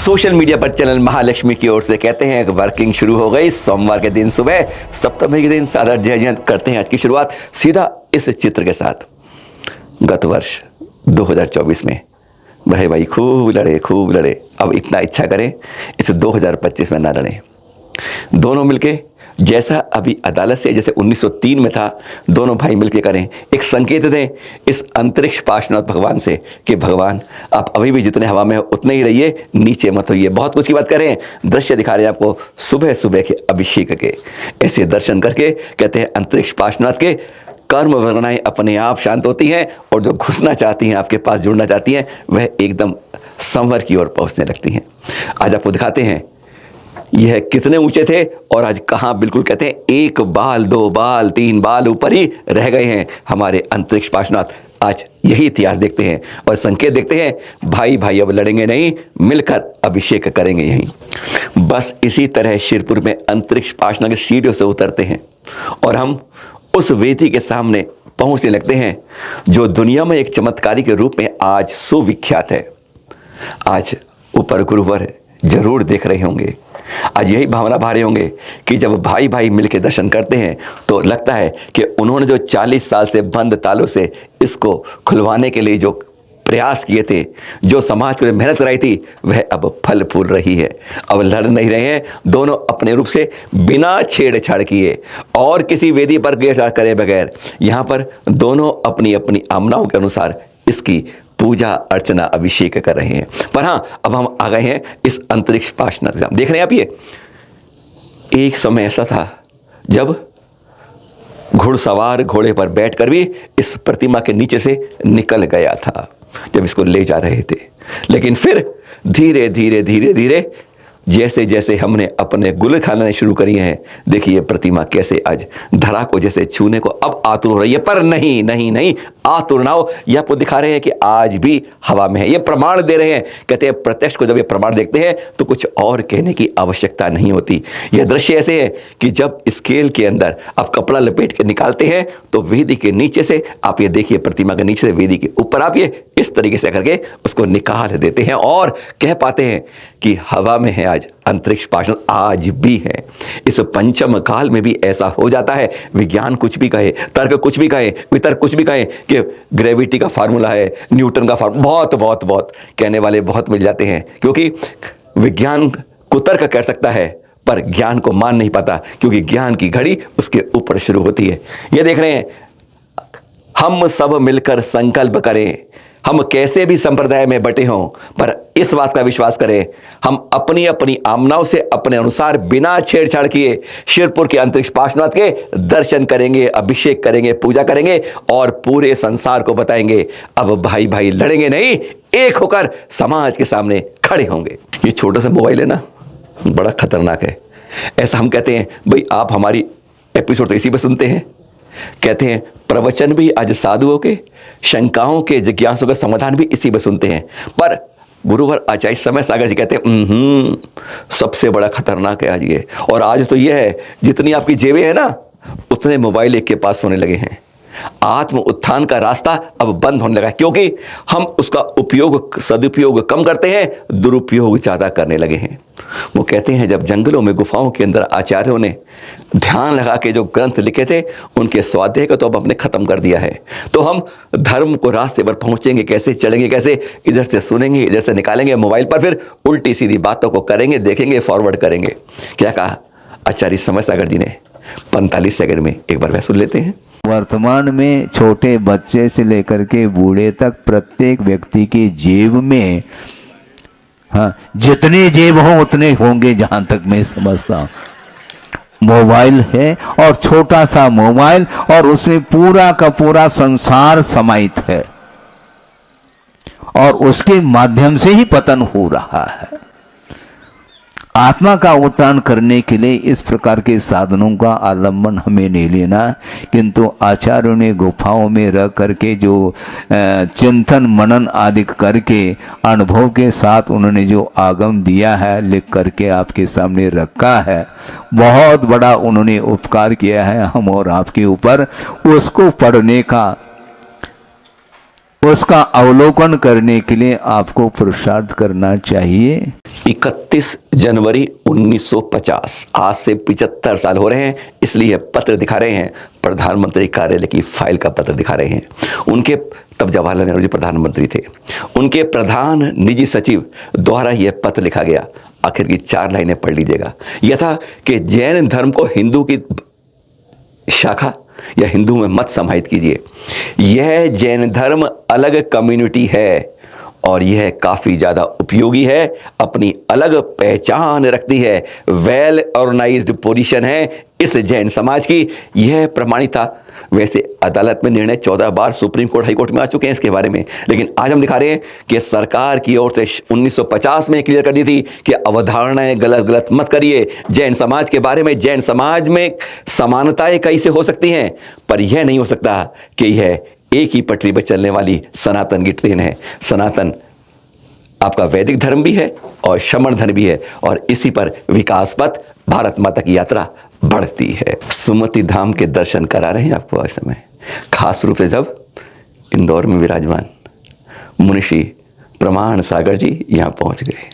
Social media पर channel Mahalakshmi की ओर से कहते हैं कि वर्किंग शुरू हो गई। सोमवार के दिन सुबह सप्तमी के दिन सादर जय जयंत करते हैं आज की शुरुआत सीधा इस चित्र के साथ। गत वर्ष 2024 में भाई खूब लड़े, अब इतना इच्छा करें इस 2025 में ना लड़ें। दोनों मिलके जैसा अभी अदालत से जैसे 1903 में था, दोनों भाई मिलके करें, एक संकेत दें इस अंतरिक्ष पार्श्वनाथ भगवान से कि भगवान आप अभी भी जितने हवा में उतने ही रहिए, नीचे मत होइए। बहुत कुछ की बात करें, दृश्य दिखा रहे हैं आपको सुबह सुबह के अभिषेक के। ऐसे दर्शन करके कहते हैं अंतरिक्ष पार्श्वनाथ के कर्म वरनाएं अपने आप शांत होती हैं और जो घुसना चाहती हैं, आपके पास जुड़ना चाहती हैं, वह एकदम संवर की ओर पहुंचने लगती हैं। आज आपको दिखाते हैं यह कितने ऊंचे थे और आज कहाँ बिल्कुल कहते हैं 1 बाल 2 बाल 3 बाल ऊपर ही रह गए हैं हमारे अंतरिक्ष पार्श्वनाथ। आज यही इतिहास देखते हैं और संकेत देखते हैं, भाई अब लड़ेंगे नहीं, मिलकर अभिषेक करेंगे यहीं। बस इसी तरह शिरपुर में अंतरिक्ष पार्श्वनाथ की सीढ़ियों से उतरते हैं और हम उस वेदी के सामने पहुंचने लगते हैं जो दुनिया में एक चमत्कारी के रूप में आज सुविख्यात है। आज ऊपर गुरुवर जरूर देख रहे होंगे, आज यही भावना भा रहे होंगे कि जब भाई मिलकर दर्शन करते हैं तो लगता है कि उन्होंने जो 40 साल से बंद तालों से इसको खुलवाने के लिए जो प्रयास किए थे, जो समाज के लिए मेहनत कराई थी, वह अब फल फूल रही है। अब लड़ नहीं रहे हैं, दोनों अपने रूप से बिना छेड़छाड़ किए और किसी वेदी पर गेड़ करे बगैर यहाँ पर दोनों अपनी अपनी आमनाओं के अनुसार इसकी पूजा अर्चना अभिषेक कर रहे हैं। पर हाँ, अब हम आ गए हैं इस अंतरिक्ष पार्श्वनाथ। देख रहे हैं आप, ये एक समय ऐसा था जब घुड़सवार घोड़े पर बैठकर भी इस प्रतिमा के नीचे से निकल गया था जब इसको ले जा रहे थे। लेकिन फिर धीरे धीरे जैसे जैसे हमने अपने गुल खाने शुरू करी हैं, देखिए प्रतिमा कैसे आज धरा को जैसे छूने को अब आतुर हो रही है। पर नहीं, आतुर ना हो, यह आपको दिखा रहे हैं कि आज भी हवा में है। ये प्रमाण दे रहे हैं, कहते हैं प्रत्यक्ष को जब ये प्रमाण देखते हैं तो कुछ और कहने की आवश्यकता नहीं होती। यह दृश्य ऐसे है कि जब स्केल के अंदर आप कपड़ा लपेट के निकालते हैं तो वेदी के नीचे से आप ये देखिए, प्रतिमा के नीचे से वेदी के ऊपर आप ये इस तरीके से करके उसको निकाल देते हैं और कह पाते हैं कि हवा में है आज अंतरिक्ष पार्श्वनाथ, आज भी है। इस पंचम काल में भी ऐसा हो जाता है। विज्ञान कुछ भी कहे, तर्क कुछ भी कहे, वितर्क कुछ भी कहे कि ग्रेविटी का फार्मूला है, न्यूटन का फार्मूला, बहुत कहने वाले बहुत मिल जाते हैं, क्योंकि विज्ञान कुतर्क कर सकता है पर ज्ञान को मान नहीं पाता, क्योंकि ज्ञान की घड़ी उसके ऊपर शुरू होती है। ये देख रहे हैं, हम सब मिलकर संकल्प करें, हम कैसे भी संप्रदाय में बटे हों, पर इस बात का विश्वास करें, हम अपनी अपनी आमनाओं से अपने अनुसार बिना छेड़छाड़ किए शिरपुर के अंतरिक्ष पार्श्वनाथ के दर्शन करेंगे, अभिषेक करेंगे, पूजा करेंगे और पूरे संसार को बताएंगे अब भाई लड़ेंगे नहीं, एक होकर समाज के सामने खड़े होंगे। ये छोटा सा मोबाइल है ना, बड़ा खतरनाक है। ऐसा हम कहते हैं, भाई आप हमारी एपिसोड तो इसी पर सुनते हैं, कहते हैं प्रवचन भी आज साधुओं के, शंकाओं के, जिज्ञासों का समाधान भी इसी में सुनते हैं। पर गुरुवर आचार्य समय सागर जी कहते हैं सबसे बड़ा खतरनाक है आज ये। और आज तो ये है, जितनी आपकी जेबें हैं ना, उतने मोबाइल एक के पास होने लगे हैं। आत्म उत्थान का रास्ता अब बंद होने लगा है, क्योंकि हम उसका उपयोग, सदुपयोग कम करते हैं, दुरुपयोग ज़्यादा करने लगे हैं। वो कहते हैं जब जंगलों में गुफाओं के अंदर आचार्यों ने ध्यान लगा के जो ग्रंथ लिखे थे, उनके स्वाध्याय को तो अब अपने ख़त्म कर दिया है। तो हम धर्म को रास्ते पर पहुँचेंगे कैसे, चलेंगे कैसे, इधर से सुनेंगे, इधर से निकालेंगे मोबाइल पर, फिर उल्टी सीधी बातों को करेंगे, देखेंगे, फॉरवर्ड करेंगे। क्या कहा आचार्य समय सागर जी ने 45 सेकंड में, एक बार वह सुन लेते हैं। वर्तमान में छोटे बच्चे से लेकर के बूढ़े तक प्रत्येक व्यक्ति की जेब में, हाँ, जितने जेब हो उतने होंगे, जहां तक मैं समझता हूं, मोबाइल है। और छोटा सा मोबाइल और उसमें पूरा का पूरा संसार समाहित है और उसके माध्यम से ही पतन हो रहा है। आत्मा का उत्थान करने के लिए इस प्रकार के साधनों का आलम्बन हमें नहीं लेना, किंतु आचार्यों ने गुफाओं में रह करके जो चिंतन मनन आदि करके अनुभव के साथ उन्होंने जो आगम दिया है, लिख करके आपके सामने रखा है, बहुत बड़ा उन्होंने उपकार किया है हम और आपके ऊपर। उसको पढ़ने का उसका अवलोकन करने के लिए आपको पुरुषार्थ करना चाहिए। 31 जनवरी 1950, आज से 75 साल हो रहे हैं, इसलिए यह पत्र दिखा रहे हैं। प्रधानमंत्री कार्यालय की फाइल का पत्र दिखा रहे हैं। उनके, तब जवाहरलाल नेहरू जी प्रधानमंत्री थे, उनके प्रधान निजी सचिव द्वारा यह पत्र लिखा गया। आखिर की 4 लाइनें पढ़ लीजिएगा। यह था कि जैन धर्म को हिंदू की शाखा या हिंदू में मत समाहित कीजिए। यह जैन धर्म अलग कम्युनिटी है और यह काफ़ी ज़्यादा उपयोगी है, अपनी अलग पहचान रखती है, वेल ऑर्गेनाइज्ड पोजीशन है इस जैन समाज की। यह प्रमाणित था। वैसे अदालत में निर्णय 14 बार सुप्रीम कोर्ट, हाई कोर्ट में आ चुके हैं इसके बारे में, लेकिन आज हम दिखा रहे हैं कि सरकार की ओर से 1950 में क्लियर कर दी थी कि अवधारणाएं गलत मत करिए। जैन समाज के बारे में, जैन समाज में समानताएं कैसे हो सकती हैं, पर यह नहीं हो सकता कि यह एक ही पटरी पर चलने वाली सनातन की ट्रेन है। सनातन आपका वैदिक धर्म भी है और श्रमण धर्म भी है, और इसी पर विकास पथ भारत माता की यात्रा बढ़ती है। सुमति धाम के दर्शन करा रहे हैं आपको इस समय, खास रूप से जब इंदौर में विराजमान मुनिषी प्रमाण सागर जी यहाँ पहुँच गए।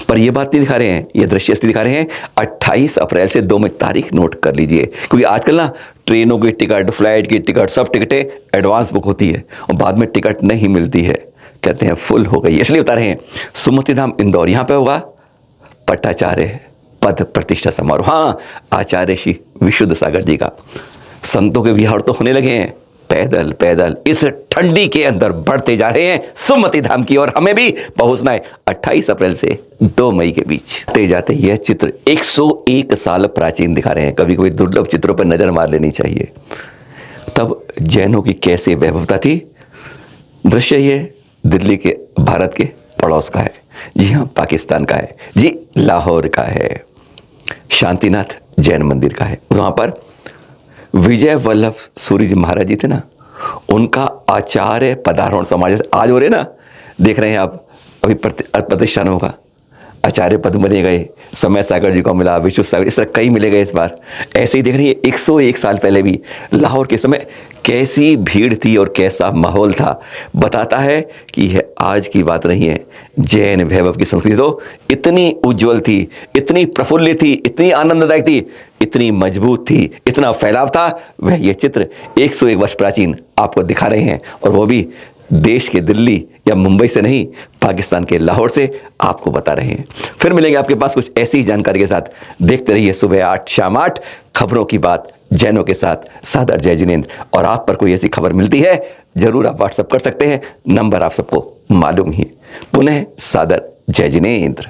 पर यह बात नहीं दिखा रहे हैं, ये दृश्य इसलिए दिखा रहे हैं 28 अप्रैल से 2 मई तारीख नोट कर लीजिए, क्योंकि आजकल ना ट्रेनों की टिकट, फ्लाइट की टिकट, सब टिकटें एडवांस बुक होती है और बाद में टिकट नहीं मिलती है, कहते हैं फुल हो गई, इसलिए बता रहे हैं। सुमति धाम इंदौर, यहाँ पे होगा पट्टाचार्य पद प्रतिष्ठा समारोह। हाँ, आचार्य श्री विशुद्ध सागर जी का। संतों के विहार तो होने लगे हैं, पैदल पैदल इस ठंडी के अंदर बढ़ते जा रहे हैं सुमति धाम की, और हमें भी पहुंचना है 28 अप्रैल से 2 मई के बीच। ते जाते यह चित्र 101 साल प्राचीन दिखा रहे हैं। कभी कभी दुर्लभ चित्रों पर नजर मार लेनी चाहिए। तब जैनों की कैसे वैभवता थी। दृश्य ये दिल्ली के, भारत के पड़ोस का है, जी हाँ पाकिस्तान का है, जी लाहौर का है, शांतिनाथ जैन मंदिर का है। वहाँ पर विजय वल्लभ सूरी जी महाराज जी थे ना, उनका आचार्य पदारोहण समाज आज हो रहे ना, देख रहे हैं आप, अभी प्रतिष्ठान होगा, आचार्य पद बने गए, समय सागर जी को मिला, विश्व सागर, इस तरह कई मिले गए इस बार। ऐसे ही देख रही है 101 साल पहले भी लाहौर के समय कैसी भीड़ थी और कैसा माहौल था। बताता है कि यह आज की बात नहीं है। जैन वैभव की संस्कृति तो इतनी उज्जवल थी, इतनी प्रफुल्लित थी, इतनी आनंददायक थी, इतनी मजबूत थी, इतना फैलाव था। वह ये चित्र 101 वर्ष प्राचीन आपको दिखा रहे हैं, और वो भी देश के दिल्ली या मुंबई से नहीं, पाकिस्तान के लाहौर से आपको बता रहे हैं। फिर मिलेंगे आपके पास कुछ ऐसी जानकारी के साथ। देखते रहिए सुबह 8 शाम 8 खबरों की बात जैनों के साथ, सादर जय जिनेंद्र। और आप पर कोई ऐसी खबर मिलती है जरूर आप व्हाट्सएप कर सकते हैं, नंबर आप सबको मालूम ही। पुनः सादर जय जिनेंद्र।